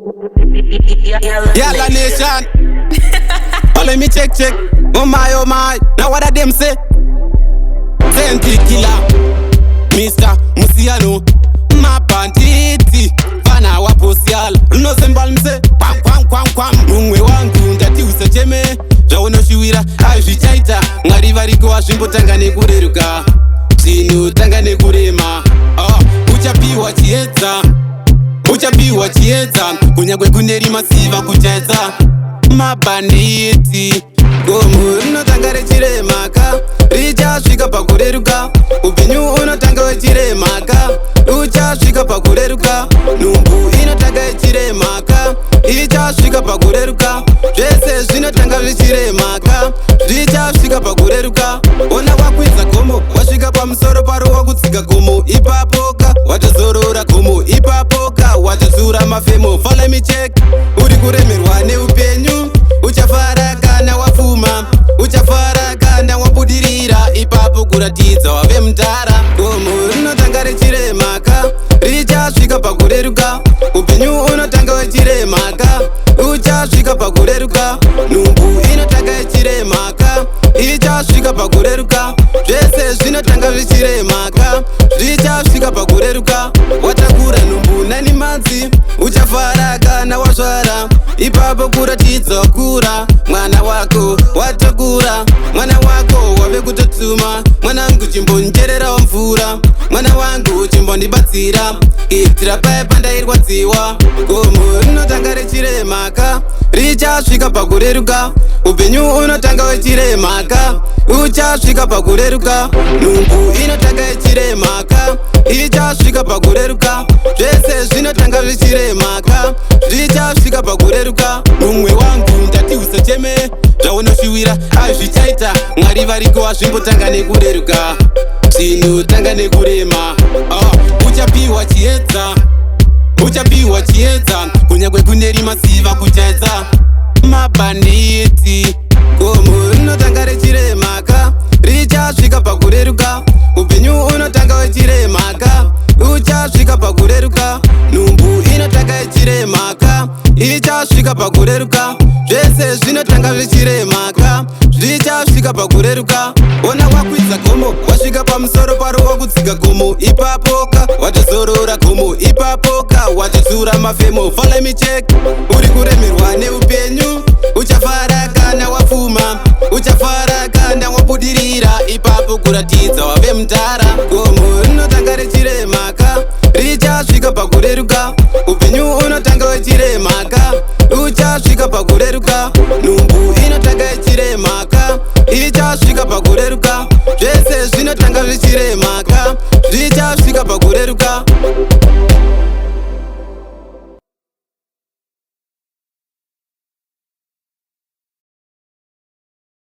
Yalla nation. Oh, let me check. Oh my. Now what them say? Senti killer, Mr. Musiano, ma banditi, fana wa posial. No sembal mse, kwam. Mungwe wangu ndati usacheme, jawono shiwira, ajitaita. Ngariva riko ashimbo tangane kureruka, sinu tangane kurema. Uchapiwa chieza, kunyagwe kuneri masiva kucheza. Mabanditi, gomu rinotanga rechiremaka, richasvika pakureruka. Upenyu unotanga wechiremaka, uchasvika pakureruka. Nhumbu inotanga yechiremaka, ichasvika pakureruka. Zvese zvinotanga zvichiremaka, zvichasvika pakureruka. Ona wakwidza gomo, wasvika pamusoro paro wakutsika gomo. Ipapoka watozorora gomo, ipapoka watozura mafemo. Follow me check, uri kuremerwa neupenyu. Uchafara kana wafuma, uchafara kana wabudirira. Ipapo kuratidza wave mutara. Gomo rinotanga rechiremaka, richasvika pakureruka. Upenyu unotanga wechiremaka, uchasvika pakureruka. Nhumbu inotanga yechiremaka, ichasvika pakureruka. Zvese zvinotanga zvichiremaka, zvichasvika pakureruka. Watakura nhumbu nani madzi, uchafara kana wasvara. Ipapo kuratidza wakura, mwana wako watokura. Mwana wako wave kutotsuma, mwanangu chimbonjererawo mvura. Mwana wangu chimbondibatsira, itira paya pandairwadziwa. Gomo rinotanga rechiremaka, richasvika pakureruka. Upenyu unotanga wechiremaka, uchasvika pakureruka. Nhumbu inotanga yechiremaka, ichasvika pakureruka. Zvese zvinotanga zvichiremaka, zvichasvika pakureruka. Mumwe wangu ndati usacheme, zvaunoshiwira azvichaita. Mwari variko azvimbotanga nekureruka, zvinotanga nekurema. Uchapiwa chiedza, kunyagwe kuneri masiva kuchaedza. Mabanditi, gomo rinotanga rechiremaka, richasvika pakureruka. Upenyu unotanga wechiremaka, uchasvika pakureruka. Nhumbu inotanga yechiremaka, ichasvika pakureruka. Zvese zvinotanga zvichiremaka, zvichasvika pakureruka. Ona wakwidza gomo, wasvika pamusoro paro wakutsika gomo. Ipapoka watozorora gomo, ipapoka watozura mafemo. Follow me check, uri kuremerwa neupenyu. Uchafara kana wafuma, uchafara kana wabudirira. Ipapo kuratidza wave mutara. Gomo rinotanga rechiremaka, richasvika pakureruka. Upenyu unotanga wechiremaka, uchasvika pakureruka. Nhumbu inotanga yechiremaka, ichasvika pakureruka. Zvese zvinotanga zvichiremaka, zvichasvika pakureruka.